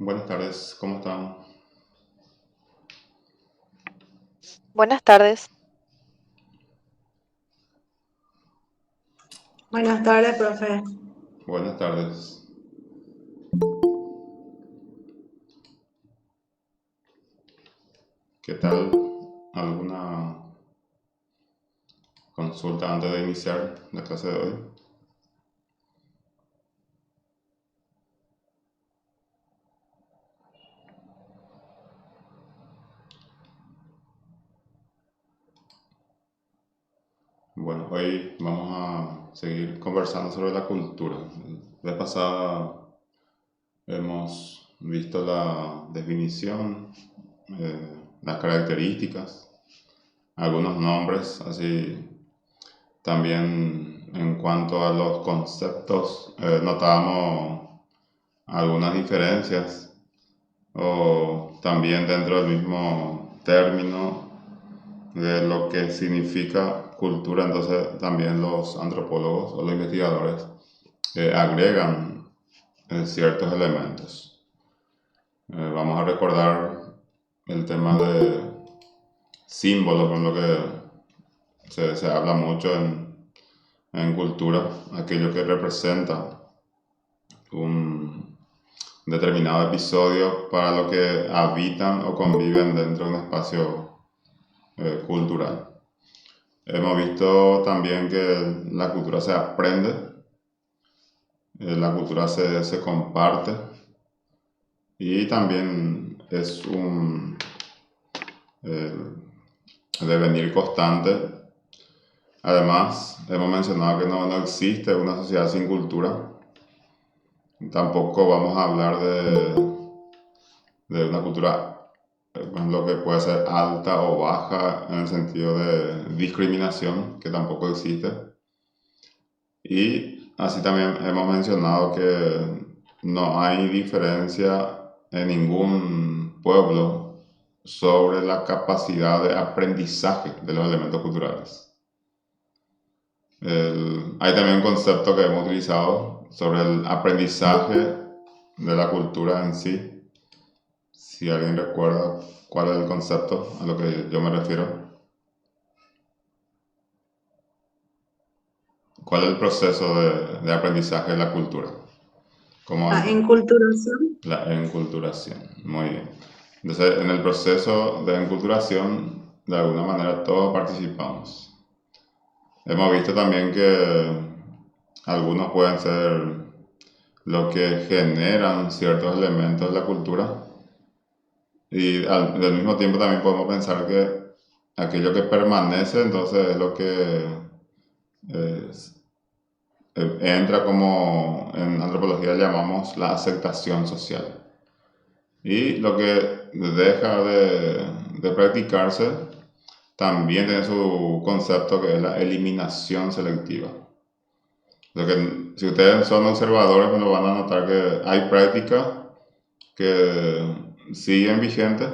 Buenas tardes, ¿cómo están? Buenas tardes. Buenas tardes, profe. Buenas tardes. ¿Qué tal? ¿Alguna consulta antes de iniciar la clase de hoy? Bueno, hoy vamos a seguir conversando sobre la cultura. La vez pasada hemos visto la definición, las características, algunos nombres, así también en cuanto a los conceptos, notábamos algunas diferencias o también dentro del mismo término de lo que significa cultura. Entonces también los antropólogos o los investigadores agregan ciertos elementos. Vamos a recordar el tema de símbolos, con lo que se habla mucho en cultura, aquello que representa un determinado episodio para lo que habitan o conviven dentro de un espacio cultural. Hemos visto también que la cultura se aprende, la cultura se comparte y también es un eh, devenir constante. Además, hemos mencionado que no existe una sociedad sin cultura. Tampoco vamos a hablar de una cultura, lo que puede ser alta o baja en el sentido de discriminación, que tampoco existe. Y así también hemos mencionado que no hay diferencia en ningún pueblo sobre la capacidad de aprendizaje de los elementos culturales. Hay también un concepto que hemos utilizado sobre el aprendizaje de la cultura en sí. Si alguien recuerda cuál es el concepto a lo que yo me refiero. ¿Cuál es el proceso de aprendizaje de la cultura? ¿Cómo La enculturación. la enculturación? Muy bien. Entonces, en el proceso de enculturación, de alguna manera todos participamos. Hemos visto también que algunos pueden ser los que generan ciertos elementos de la cultura y al mismo tiempo también podemos pensar que aquello que permanece entonces es lo que eh, entra como en antropología llamamos la aceptación social. Y lo que deja de practicarse también tiene su concepto que es la eliminación selectiva. Lo que, si ustedes son observadores, pues lo van a notar que hay prácticas que siguen vigentes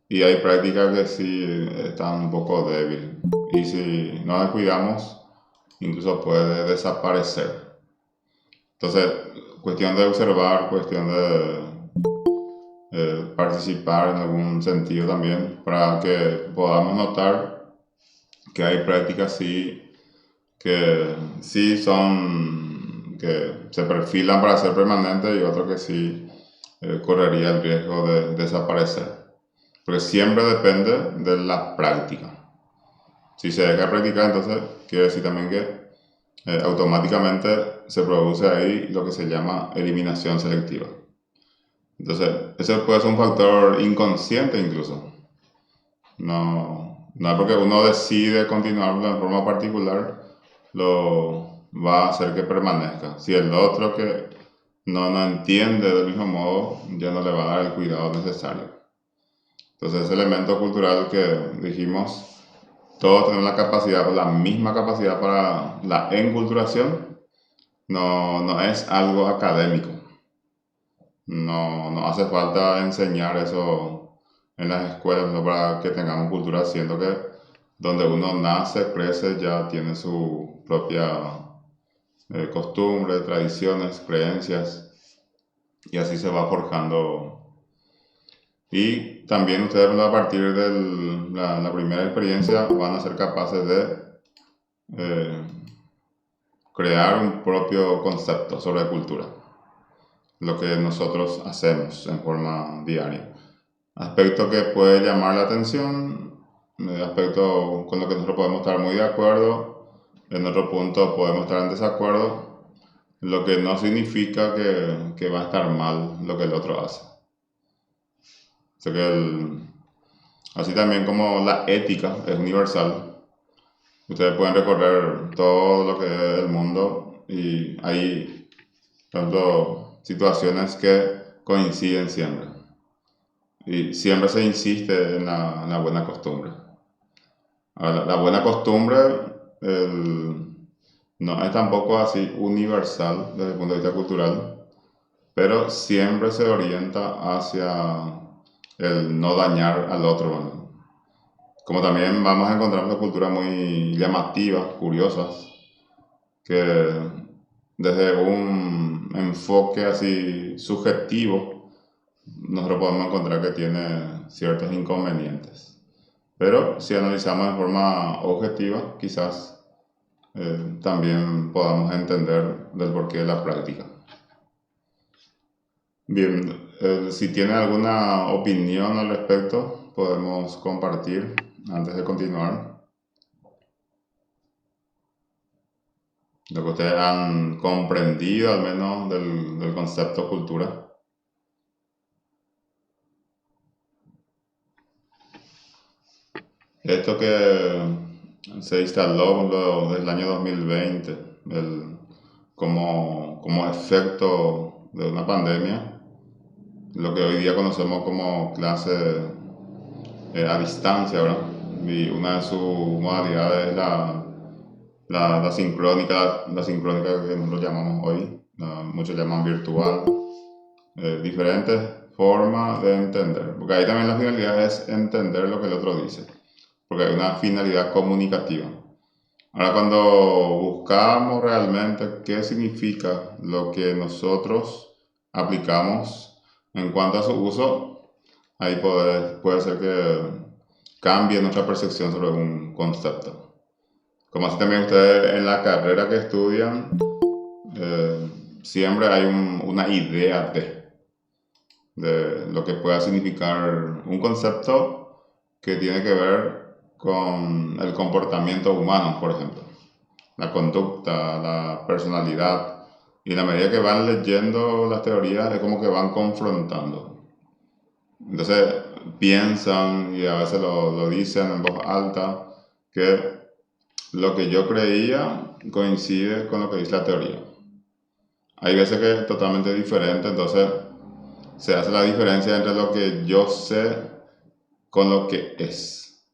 y hay prácticas que sí están un poco débiles. Y si no descuidamos, incluso puede desaparecer. Entonces, cuestión de observar, cuestión de participar en algún sentido también, para que podamos notar que hay prácticas sí que sí son, que se perfilan para ser permanentes y otras que sí correría el riesgo de desaparecer. Porque siempre depende de la práctica. Si se deja de practicar, entonces quiere decir también que automáticamente se produce ahí lo que se llama eliminación selectiva. Entonces, ese puede ser un factor inconsciente incluso. No es porque uno decide continuarlo en forma particular, lo va a hacer que permanezca. Si el otro que no entiende del mismo modo, ya no le va a dar el cuidado necesario. Entonces, ese elemento cultural que dijimos, todos tenemos la capacidad o la misma capacidad para la enculturación, no es algo académico. No hace falta enseñar eso en las escuelas, no para que tengamos cultura, siendo que donde uno nace, crece, ya tiene su propia costumbre, tradiciones, creencias. y así se va forjando. Y también ustedes a partir de la primera experiencia van a ser capaces de crear un propio concepto sobre cultura, lo que nosotros hacemos en forma diaria. Aspecto que puede llamar la atención, aspecto con lo que nosotros podemos estar muy de acuerdo, en otro punto podemos estar en desacuerdo, lo que no significa que va a estar mal lo que el otro hace. O sea que así también como la ética es universal, ustedes pueden recorrer todo lo que es el mundo y hay, por ejemplo, situaciones que coinciden siempre. Y siempre se insiste en la buena costumbre. Ahora, la buena costumbre no es tampoco así universal desde el punto de vista cultural, pero siempre se orienta hacia el no dañar al otro, ¿no? Como también vamos a encontrar una cultura muy llamativa, curiosas, que desde un enfoque así subjetivo, nosotros podemos encontrar que tiene ciertos inconvenientes. Pero si analizamos de forma objetiva, quizás también podamos entender del porqué de la práctica. Bien, si tiene alguna opinión al respecto, podemos compartir antes de continuar. Lo que ustedes han comprendido, al menos, del concepto cultura. Esto que se instaló desde el año 2020, como efecto de una pandemia, lo que hoy día conocemos como clase a distancia, ¿verdad? Y una de sus modalidades es la sincrónica que nosotros llamamos hoy, muchos llaman virtual, diferentes formas de entender, porque ahí también la finalidad es entender lo que el otro dice, porque hay una finalidad comunicativa. Ahora, cuando buscamos realmente qué significa lo que nosotros aplicamos en cuanto a su uso, ahí puede ser que cambie nuestra percepción sobre un concepto. Como así también ustedes en la carrera que estudian, siempre hay una idea de lo que pueda significar un concepto que tiene que ver con el comportamiento humano, por ejemplo, la conducta, la personalidad. Y en la medida que van leyendo las teorías es como que van confrontando. Entonces piensan y a veces lo dicen en voz alta que lo que yo creía coincide con lo que dice la teoría. Hay veces que es totalmente diferente, entonces se hace la diferencia entre lo que yo sé con lo que es.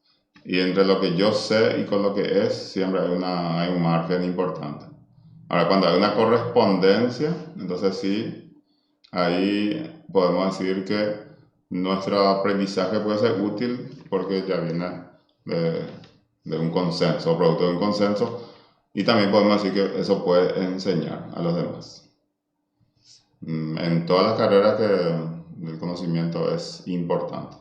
Y entre lo que yo sé y con lo que es, siempre hay un margen importante. Ahora, cuando hay una correspondencia, entonces sí, ahí podemos decir que nuestro aprendizaje puede ser útil porque ya viene de un consenso, producto de un consenso, y también podemos decir que eso puede enseñar a los demás. En todas las carreras el conocimiento es importante.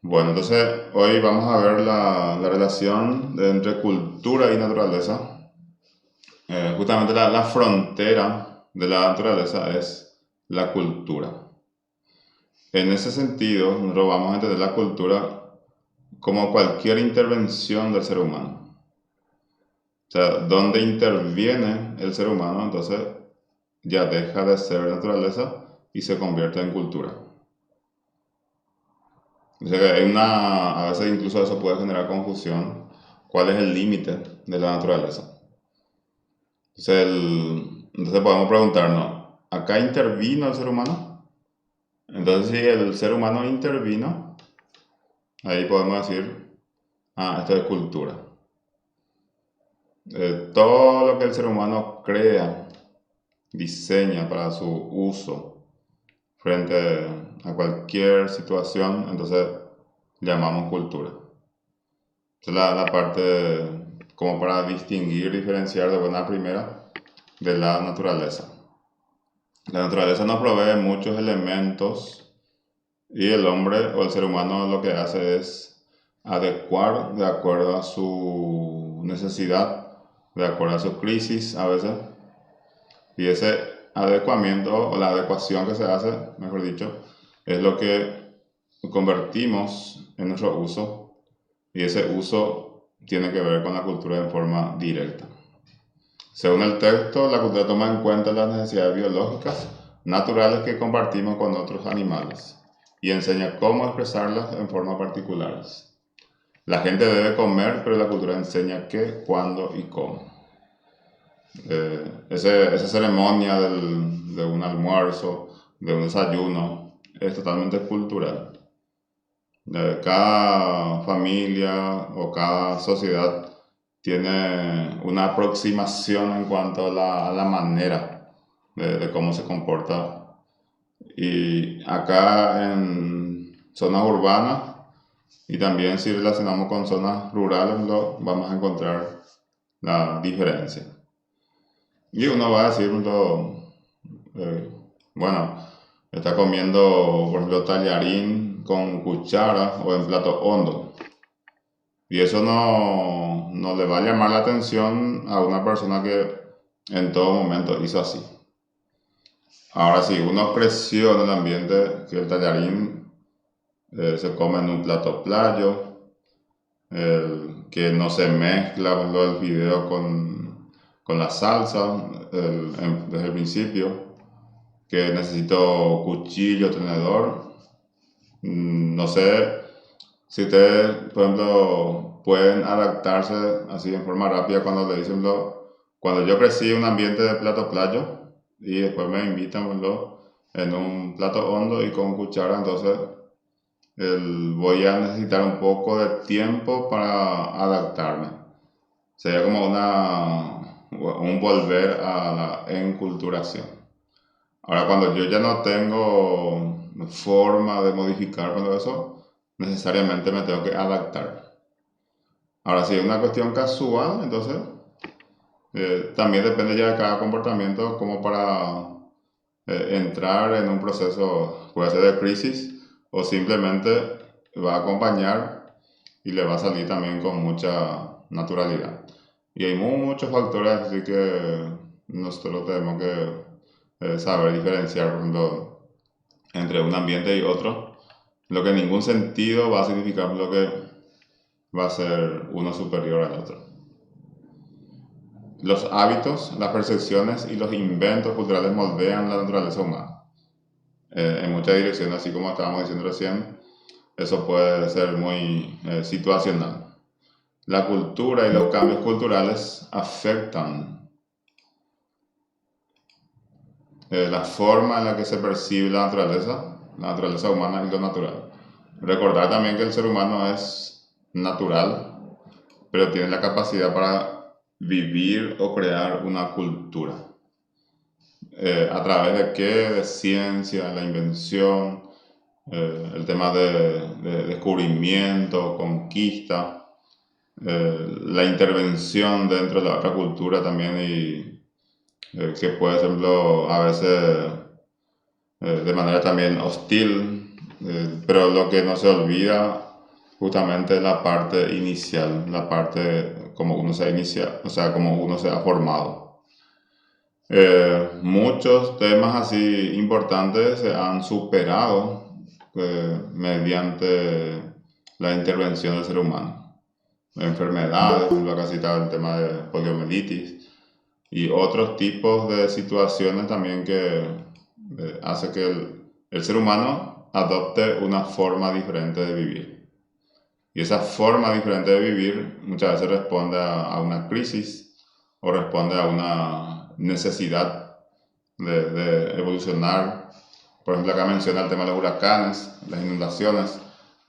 Bueno, entonces hoy vamos a ver la relación entre cultura y naturaleza. Justamente la frontera de la naturaleza es la cultura. En ese sentido, nosotros vamos a entender la cultura como cualquier intervención del ser humano. O sea, donde interviene el ser humano, entonces ya deja de ser naturaleza y se convierte en cultura. O sea que a veces incluso eso puede generar confusión. ¿Cuál es el límite de la naturaleza? Entonces podemos preguntarnos, ¿acá intervino el ser humano? Entonces si el ser humano intervino, ahí podemos decir, esto es cultura. Todo lo que el ser humano crea, diseña para su uso frente a cualquier situación, entonces llamamos cultura. Esta es la parte como para distinguir, diferenciar de buena primera de la naturaleza. La naturaleza nos provee muchos elementos y el hombre o el ser humano lo que hace es adecuar de acuerdo a su necesidad, de acuerdo a su crisis a veces. Y ese adecuamiento o la adecuación que se hace, mejor dicho, es lo que convertimos en nuestro uso y ese uso tiene que ver con la cultura en forma directa. Según el texto, la cultura toma en cuenta las necesidades biológicas naturales que compartimos con otros animales y enseña cómo expresarlas en forma particulares. La gente debe comer, pero la cultura enseña qué, cuándo y cómo. Esa ceremonia de un almuerzo, de un desayuno, es totalmente cultural. Cada familia o cada sociedad tiene una aproximación en cuanto a la manera de cómo se comporta. Y acá en zonas urbanas y también si relacionamos con zonas rurales, vamos a encontrar la diferencia. Y uno va a decir, bueno, está comiendo, por ejemplo, tallarín con cuchara o en plato hondo. Y eso no le va a llamar la atención a una persona que en todo momento hizo así. Ahora sí, uno creció en el ambiente que el tallarín se come en un plato playo, que no se mezcla el fideo con la salsa desde el principio, que necesito cuchillo, tenedor. No sé si ustedes, por ejemplo, pueden adaptarse así en forma rápida cuando le dicen, cuando yo crecí en un ambiente de plato playo y después me invitan en un plato hondo y con cuchara, entonces voy a necesitar un poco de tiempo para adaptarme. Sería como un volver a la enculturación. Ahora, cuando yo ya no tengo forma de modificar cuando eso, necesariamente me tengo que adaptar. Ahora, si es una cuestión casual, entonces también depende ya de cada comportamiento como para entrar en un proceso, puede ser de crisis, o simplemente va a acompañar y le va a salir también con mucha naturalidad. Y hay muchos factores, así que nosotros tenemos que saber diferenciar, por ejemplo, entre un ambiente y otro, lo que en ningún sentido va a significar lo que va a ser uno superior al otro. Los hábitos, las percepciones y los inventos culturales moldean la naturaleza humana. En muchas direcciones, así como estábamos diciendo recién, eso puede ser muy situacional. La cultura y los cambios culturales afectan la forma en la que se percibe la naturaleza humana y lo natural. Recordar también que el ser humano es natural, pero tiene la capacidad para vivir o crear una cultura. ¿A través de qué? De ciencia, la invención, el tema de descubrimiento, conquista, la intervención dentro de la otra cultura también y que puede ser, a veces de manera también hostil, pero lo que no se olvida justamente es la parte inicial, la parte como uno se inicia, o sea, como uno se ha formado. Muchos temas así importantes se han superado mediante la intervención del ser humano. Enfermedades, por ejemplo, acá citaba el tema de poliomielitis y otros tipos de situaciones también que hace que el ser humano adopte una forma diferente de vivir. Y esa forma diferente de vivir muchas veces responde a una crisis o responde a una necesidad de evolucionar. Por ejemplo, acá menciona el tema de los huracanes, las inundaciones,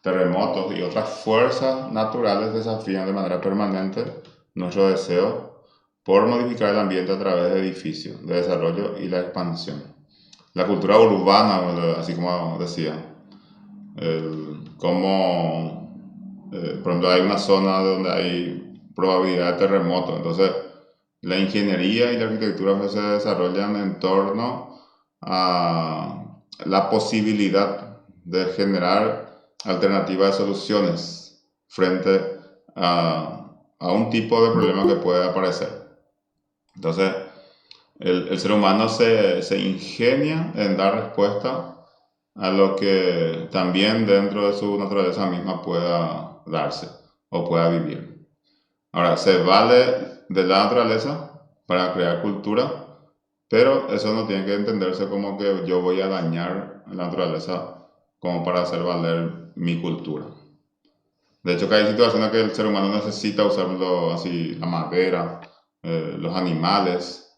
terremotos y otras fuerzas naturales desafían de manera permanente nuestro deseo por modificar el ambiente a través de edificios, de desarrollo y la expansión. La cultura urbana, así como decía, como, por ejemplo, hay una zona donde hay probabilidad de terremoto, entonces la ingeniería y la arquitectura se desarrollan en torno la posibilidad de generar alternativas de soluciones frente a un tipo de problema que puede aparecer. Entonces, el ser humano se ingenia en dar respuesta a lo que también dentro de su naturaleza misma pueda darse o pueda vivir. Ahora, se vale de la naturaleza para crear cultura, pero eso no tiene que entenderse como que yo voy a dañar la naturaleza como para hacer valer mi cultura. De hecho, que hay situaciones que el ser humano necesita usarlo así, la madera, los animales,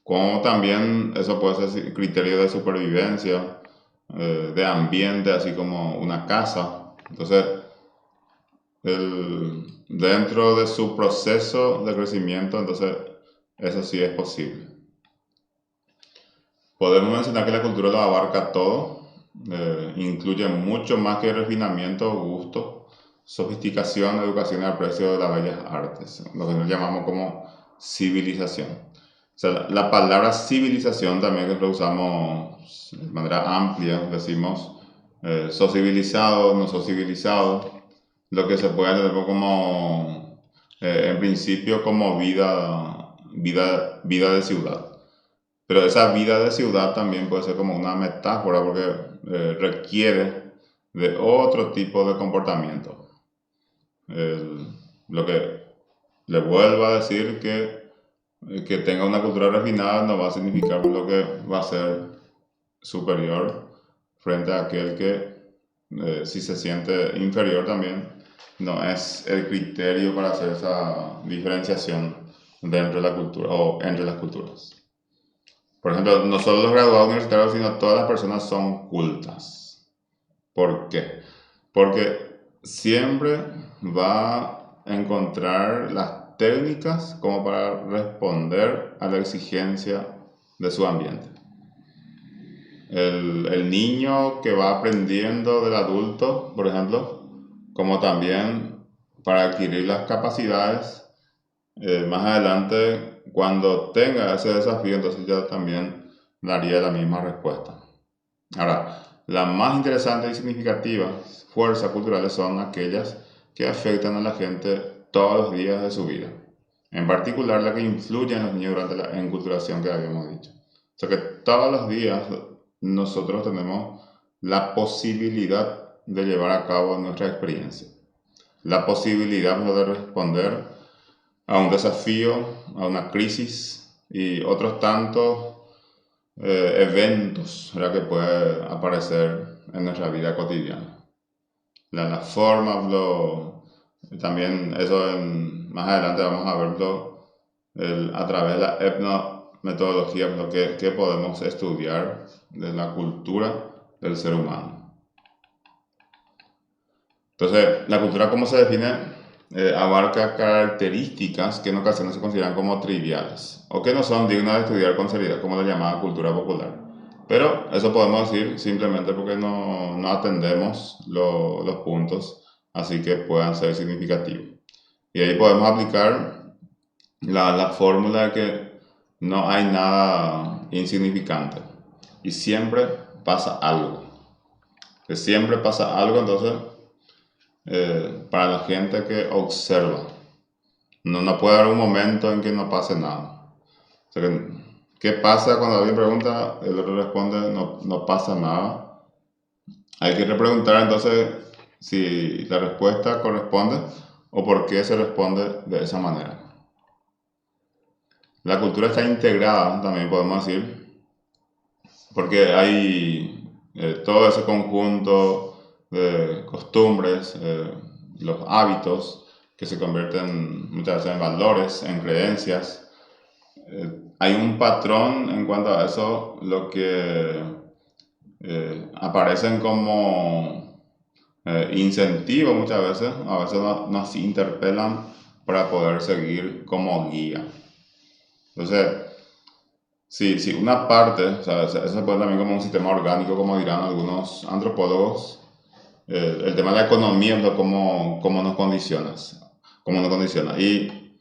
como también eso puede ser criterio de supervivencia, de ambiente, así como una casa. Entonces, dentro de su proceso de crecimiento, entonces eso sí es posible. Podemos mencionar que la cultura lo abarca todo, incluye mucho más que refinamiento, gusto, sofisticación, educación y aprecio de las bellas artes, lo que nos llamamos como civilización. O sea, la palabra civilización también que lo usamos de manera amplia, decimos sos civilizado, no sos civilizado, lo que se puede entender como, en principio, como vida de ciudad. Pero esa vida de ciudad también puede ser como una metáfora porque requiere de otro tipo de comportamiento. Lo que le vuelvo a decir que tenga una cultura refinada no va a significar lo que va a ser superior frente a aquel que si se siente inferior también no es el criterio para hacer esa diferenciación dentro de la cultura o entre las culturas. Por ejemplo, no solo los graduados universitarios, sino todas las personas son cultas. ¿Por qué? Porque siempre va a encontrar las técnicas como para responder a la exigencia de su ambiente. El niño que va aprendiendo del adulto, por ejemplo, como también para adquirir las capacidades, más adelante, cuando tenga ese desafío, entonces ya también daría la misma respuesta. Ahora, las más interesantes y significativas fuerzas culturales son aquellas que afectan a la gente todos los días de su vida. En particular, las que influyen en los niños durante la enculturación que habíamos dicho. O sea que todos los días nosotros tenemos la posibilidad de llevar a cabo nuestra experiencia. La posibilidad de responder a un desafío, a una crisis y otros tantos eventos que pueden aparecer en nuestra vida cotidiana. La forma, también eso más adelante vamos a verlo a través de la etnometodología, lo que podemos estudiar de la cultura del ser humano. Entonces, la cultura, ¿cómo se define? Abarca características que en ocasiones se consideran como triviales o que no son dignas de estudiar con seriedad, como la llamada cultura popular. Pero eso podemos decir simplemente porque no atendemos los puntos así que puedan ser significativos. Y ahí podemos aplicar la fórmula de que no hay nada insignificante y siempre pasa algo. Que siempre pasa algo, entonces para la gente que observa. No puede haber un momento en que no pase nada. O sea ¿qué pasa cuando alguien pregunta? El otro responde, no pasa nada. Hay que repreguntar entonces si la respuesta corresponde o por qué se responde de esa manera. La cultura está integrada, también podemos decir, porque hay todo ese conjunto de costumbres, los hábitos que se convierten muchas veces en valores, en creencias. Hay un patrón en cuanto a eso, lo que aparecen como incentivos muchas veces, a veces nos interpelan para poder seguir como guía. Entonces, si una parte, o sea, eso se puede también como un sistema orgánico, como dirán algunos antropólogos, el tema de la economía es cómo nos condiciona. Y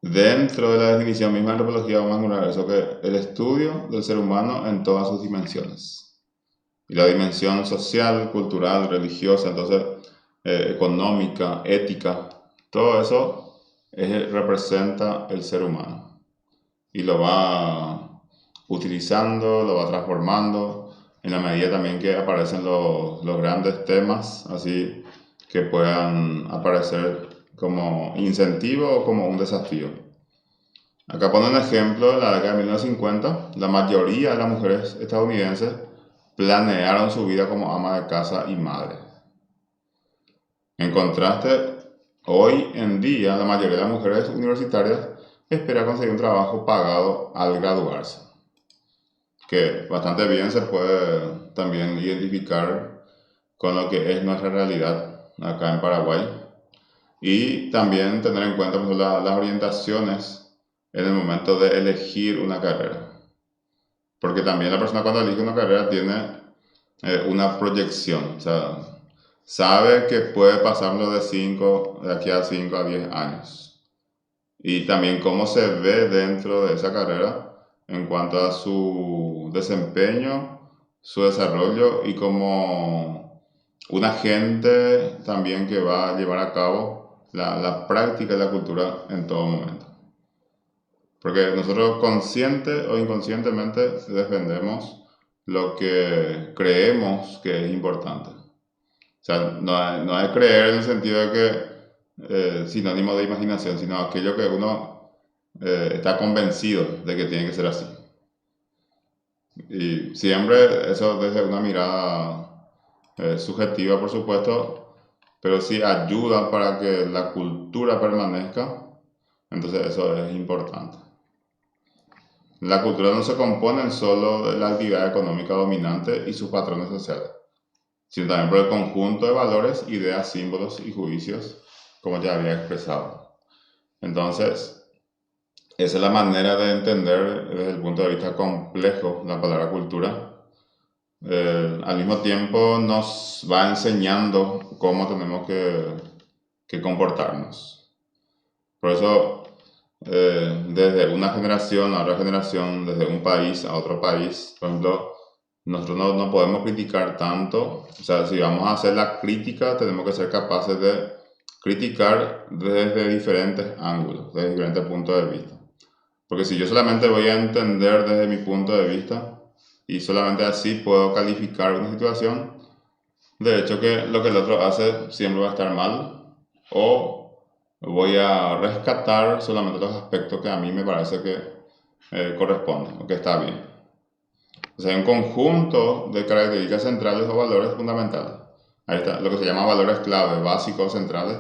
Dentro de la definición misma de antropología vamos a encontrar eso, que el estudio del ser humano en todas sus dimensiones. Y la dimensión social, cultural, religiosa, entonces económica, ética, todo eso representa el ser humano. Y lo va utilizando, lo va transformando, en la medida también que aparecen los grandes temas, así que puedan aparecer como incentivo o como un desafío. Acá pone un ejemplo, en la década de 1950, la mayoría de las mujeres estadounidenses planearon su vida como ama de casa y madre. En contraste, hoy en día la mayoría de las mujeres universitarias espera conseguir un trabajo pagado al graduarse, que bastante bien se puede también identificar con lo que es nuestra realidad acá en Paraguay. Y también tener en cuenta, por ejemplo, las orientaciones en el momento de elegir una carrera. Porque también la persona cuando elige una carrera tiene una proyección, o sea, sabe que puede pasarlo de aquí a 5 a 10 años. Y también cómo se ve dentro de esa carrera en cuanto a su desempeño, su desarrollo y como un agente también que va a llevar a cabo la práctica de la cultura en todo momento. Porque nosotros consciente o inconscientemente defendemos lo que creemos que es importante. O sea, no es creer en el sentido de que sinónimo de imaginación, sino aquello que uno está convencido de que tiene que ser así. Y siempre eso desde una mirada subjetiva, por supuesto, pero sí ayuda para que la cultura permanezca. Entonces eso es importante. La cultura no se compone solo de la actividad económica dominante y sus patrones sociales, sino también por el conjunto de valores, ideas, símbolos y juicios, como ya había expresado. Entonces, esa es la manera de entender desde el punto de vista complejo la palabra cultura. Al mismo tiempo nos va enseñando cómo tenemos que comportarnos. Por eso desde una generación a otra generación, desde un país a otro país. Por ejemplo, nosotros no podemos criticar tanto. O sea, si vamos a hacer la crítica, tenemos que ser capaces de criticar desde diferentes ángulos, desde diferentes puntos de vista. Porque si yo solamente voy a entender desde mi punto de vista y solamente así puedo calificar una situación, de hecho que lo que el otro hace siempre va a estar mal o voy a rescatar solamente los aspectos que a mí me parece que corresponden o que está bien. O sea, hay un conjunto de características centrales o valores fundamentales. Ahí está, lo que se llama valores clave, básicos, centrales,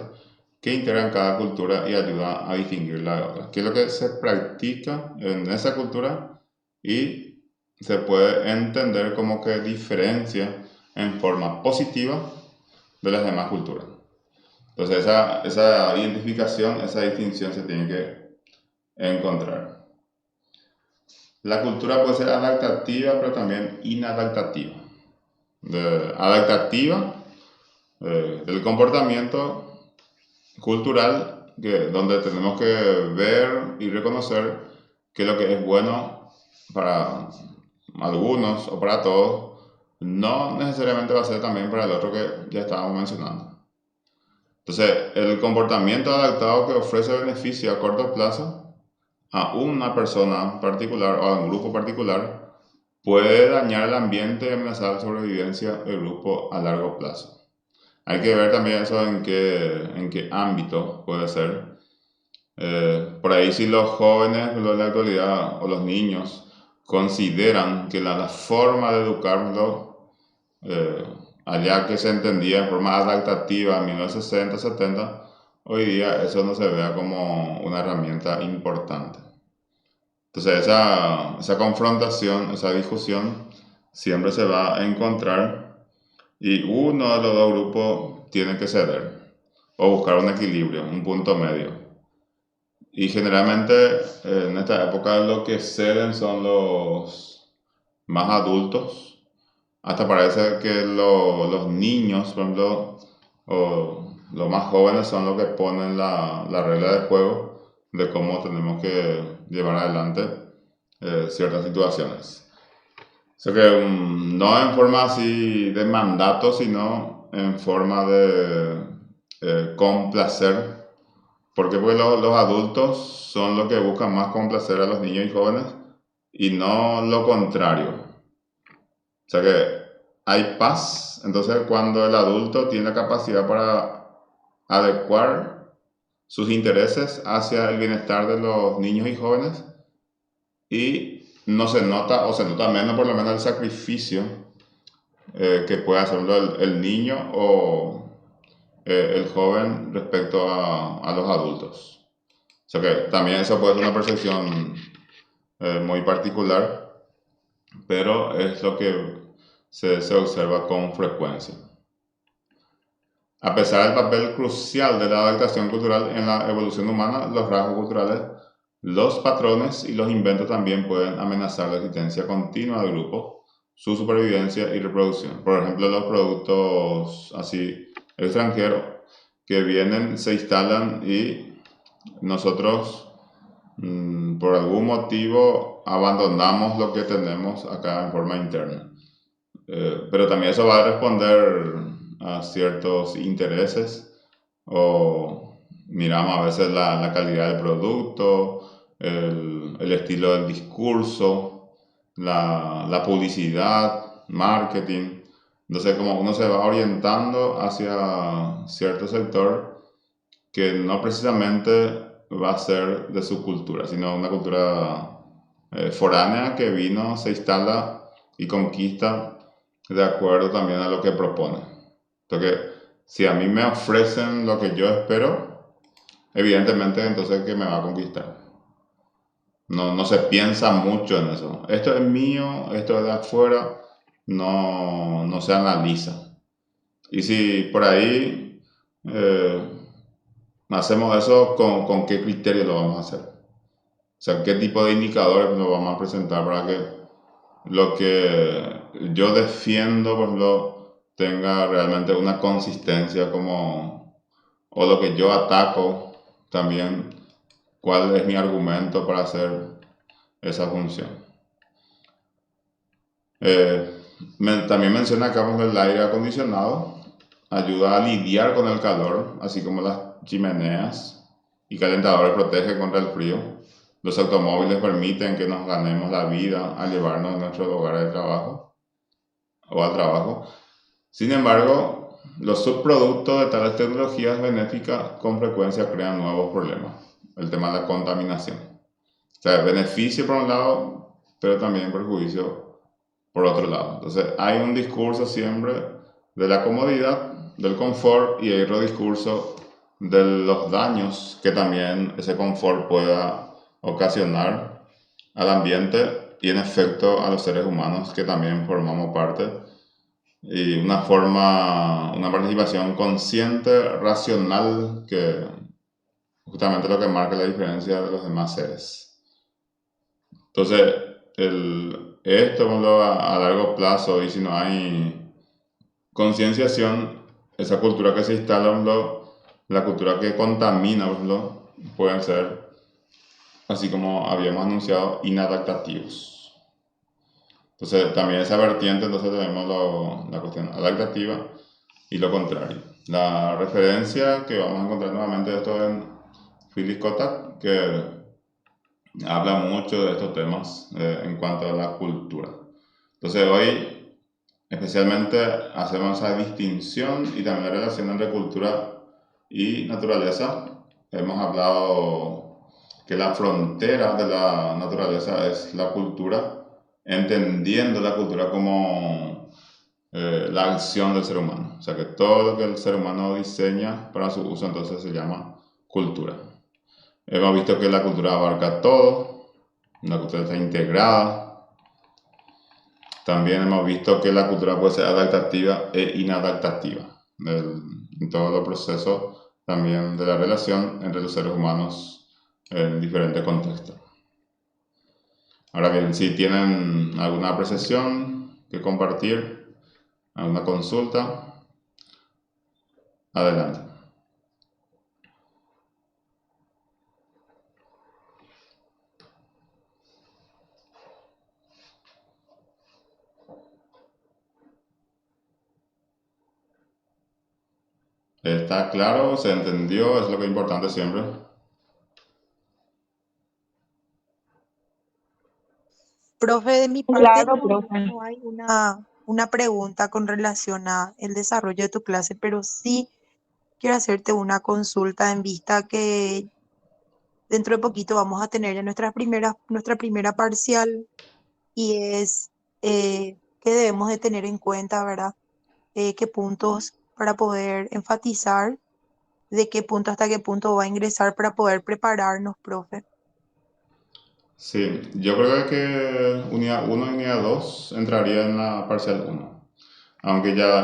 que integran cada cultura y ayudan a distinguirla de otra. ¿Qué es lo que se practica en esa cultura y se puede entender como que diferencia en forma positiva de las demás culturas? Entonces esa identificación, esa distinción se tiene que encontrar. La cultura puede ser adaptativa, pero también inadaptativa. Adaptativa del comportamiento cultural, donde tenemos que ver y reconocer que lo que es bueno para algunos o para todos, no necesariamente va a ser también para el otro que ya estábamos mencionando. Entonces, el comportamiento adaptado que ofrece beneficio a corto plazo a una persona particular o a un grupo particular puede dañar el ambiente y amenazar la sobrevivencia del grupo a largo plazo. Hay que ver también eso en qué ámbito puede ser. Por ahí si los jóvenes de la actualidad o los niños consideran que la forma de educarlo, allá que se entendía de forma adaptativa en 1960-70, hoy día eso no se vea como una herramienta importante. Entonces esa confrontación, esa discusión siempre se va a encontrar y uno de los dos grupos tiene que ceder o buscar un equilibrio, un punto medio. Y generalmente en esta época lo que ceden son los más adultos. Hasta parece que los niños, por ejemplo, o los más jóvenes son los que ponen la regla de juego de cómo tenemos que llevar adelante ciertas situaciones. O sea que no en forma así de mandato, sino en forma de complacer. ¿Por qué? Porque los adultos son los que buscan más complacer a los niños y jóvenes y no lo contrario. O sea que hay paz, entonces cuando el adulto tiene la capacidad para adecuar sus intereses hacia el bienestar de los niños y jóvenes y no se nota, o se nota menos por lo menos el sacrificio que puede hacerlo el niño o el joven respecto a los adultos. O sea que también eso puede ser una percepción muy particular, pero es lo que se observa con frecuencia. A pesar del papel crucial de la adaptación cultural en la evolución humana, los rasgos culturales, los patrones y los inventos también pueden amenazar la existencia continua del grupo, su supervivencia y reproducción. Por ejemplo, los productos así extranjeros que vienen, se instalan y nosotros por algún motivo abandonamos lo que tenemos acá en forma interna. Pero también eso va a responder a ciertos intereses o miramos a veces la calidad del producto, el estilo del discurso, la publicidad, marketing. Entonces, como uno se va orientando hacia cierto sector que no precisamente va a ser de su cultura, sino una cultura foránea que vino, se instala y conquista de acuerdo también a lo que propone. Entonces, si a mí me ofrecen lo que yo espero, evidentemente entonces que me va a conquistar. No se piensa mucho en eso. Esto es mío, esto es de afuera, no se analiza. Y si por ahí hacemos eso, ¿con qué criterio lo vamos a hacer? O sea, ¿qué tipo de indicadores nos vamos a presentar para que lo que yo defiendo, por ejemplo, tenga realmente una consistencia como, o lo que yo ataco también, cuál es mi argumento para hacer esa función? También menciona acá por ejemplo, el aire acondicionado, ayuda a lidiar con el calor, así como las chimeneas y calentadores protegen contra el frío. Los automóviles permiten que nos ganemos la vida al llevarnos a nuestros lugares de trabajo o al trabajo. Sin embargo, los subproductos de tales tecnologías benéficas con frecuencia crean nuevos problemas. El tema de la contaminación. O sea, beneficio por un lado, pero también perjuicio por otro lado. Entonces, hay un discurso siempre de la comodidad, del confort, y hay otro discurso de los daños que también ese confort pueda ocasionar al ambiente y en efecto a los seres humanos que también formamos parte, y una participación consciente, racional, que justamente lo que marca la diferencia de los demás seres. Entonces, esto a largo plazo, y si no hay concienciación, esa cultura que se instala, la cultura que contamina, pueden ser, así como habíamos anunciado, inadaptativos. Entonces, también esa vertiente, entonces tenemos la cuestión adaptativa y lo contrario. La referencia que vamos a encontrar nuevamente de esto en Phyllis Kotak, que habla mucho de estos temas en cuanto a la cultura. Entonces, hoy especialmente hacemos esa distinción y también la relación entre cultura y naturaleza. Hemos hablado que la frontera de la naturaleza es la cultura, entendiendo la cultura como la acción del ser humano. O sea que todo lo que el ser humano diseña para su uso entonces se llama cultura. Hemos visto que la cultura abarca todo, la cultura está integrada. También hemos visto que la cultura puede ser adaptativa e inadaptativa en todos los procesos también de la relación entre los seres humanos en diferentes contextos. Ahora bien, si tienen alguna apreciación que compartir, alguna consulta, adelante. ¿Está claro? ¿Se entendió? Es lo que es importante siempre. Profe, de mi parte Claro, profe. no hay una pregunta con relación a el desarrollo de tu clase, pero sí quiero hacerte una consulta en vista que dentro de poquito vamos a tener ya nuestra primera parcial y es qué debemos de tener en cuenta, ¿verdad? Qué puntos para poder enfatizar, de qué punto hasta qué punto va a ingresar para poder prepararnos, profe. Sí, yo creo que unidad 1 y unidad 2 entraría en la parcial 1. Aunque ya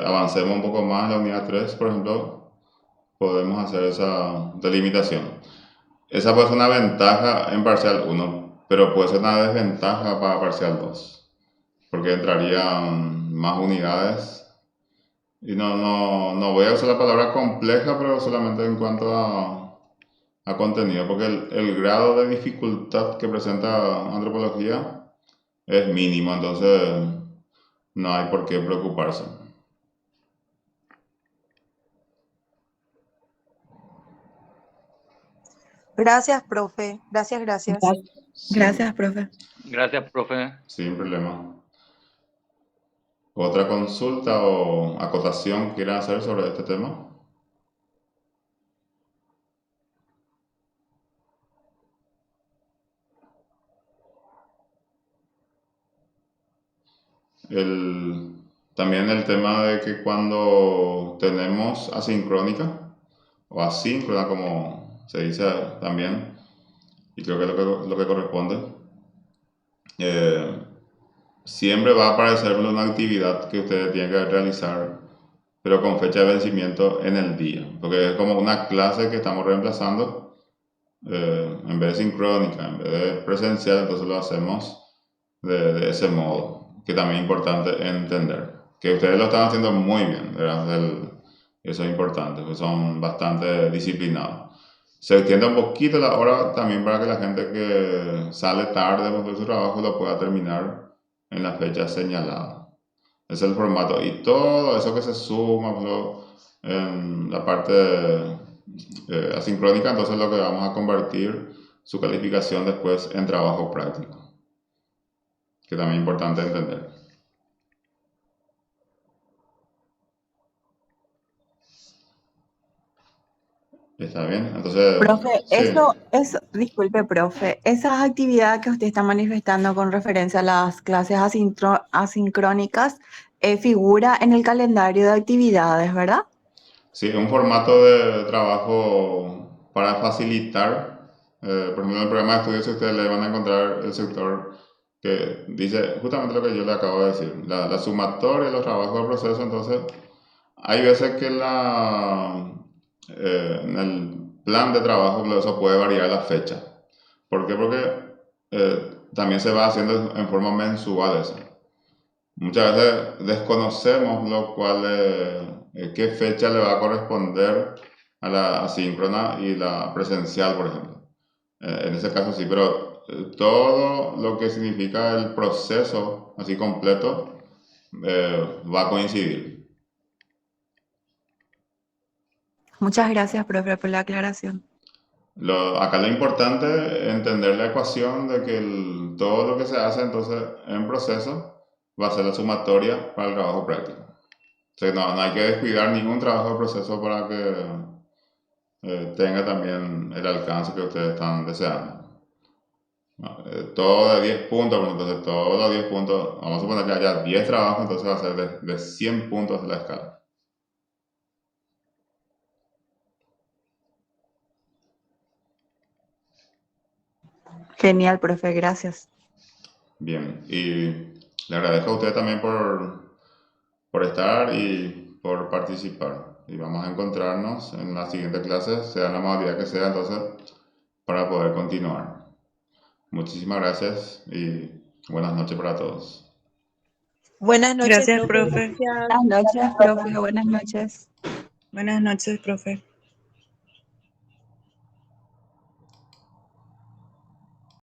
avancemos un poco más en la unidad 3, por ejemplo, podemos hacer esa delimitación. Esa puede ser una ventaja en parcial 1, pero puede ser una desventaja para parcial 2, porque entrarían más unidades. Y no voy a usar la palabra compleja, pero solamente en cuanto a contenido, porque el grado de dificultad que presenta antropología es mínimo, entonces no hay por qué preocuparse. Gracias, profe. Gracias. Gracias, profe. Gracias, profe. Sin problema. ¿Otra consulta o acotación que quieran hacer sobre este tema? También el tema de que cuando tenemos asincrónica o asíncrona, como se dice también, y creo que es lo que corresponde, siempre va a aparecer una actividad que ustedes tienen que realizar, pero con fecha de vencimiento en el día, porque es como una clase que estamos reemplazando, en vez de sincrónica, en vez de presencial, entonces lo hacemos de ese modo, que también es importante entender, que ustedes lo están haciendo muy bien, ¿verdad? Eso es importante, que son bastante disciplinados. Se extiende un poquito la hora también para que la gente que sale tarde de su trabajo lo pueda terminar en la fecha señalada. Ese es el formato. Y todo eso que se suma, por ejemplo, en la parte asincrónica, entonces lo que vamos a convertir su calificación después en trabajo práctico, que también es importante entender. ¿Está bien? Entonces, Profe, sí. disculpe, profe, esas actividades que usted está manifestando con referencia a las clases asincrónicas, figura en el calendario de actividades, ¿verdad? Sí, es un formato de trabajo para facilitar. Por ejemplo, en el programa de estudios ustedes le van a encontrar el sector que dice justamente lo que yo le acabo de decir, la sumatoria, los trabajos de proceso. Entonces, hay veces que en el plan de trabajo eso puede variar la fecha. ¿Por qué? Porque también se va haciendo en forma mensual eso. Muchas veces desconocemos lo cual, qué fecha le va a corresponder a la asíncrona y la presencial, por ejemplo. En ese caso sí, pero todo lo que significa el proceso así completo va a coincidir. Muchas gracias, profe, por la aclaración. Acá lo importante es entender la ecuación de que todo lo que se hace entonces en proceso va a ser la sumatoria para el trabajo práctico. O sea, no hay que descuidar ningún trabajo de proceso para que tenga también el alcance que ustedes están deseando. No, todo de 10 puntos, pues entonces todos los 10 puntos, vamos a suponer que haya 10 trabajos, entonces va a ser de 100 puntos de la escala. Genial, profe, gracias. Bien, y le agradezco a usted también por estar y por participar. Y vamos a encontrarnos en la siguiente clase, sea la modalidad que sea, entonces, para poder continuar. Muchísimas gracias y buenas noches para todos. Buenas noches, Gracias, profe. profe. Gracias. Buenas noches, profe, buenas noches. Buenas noches, profe.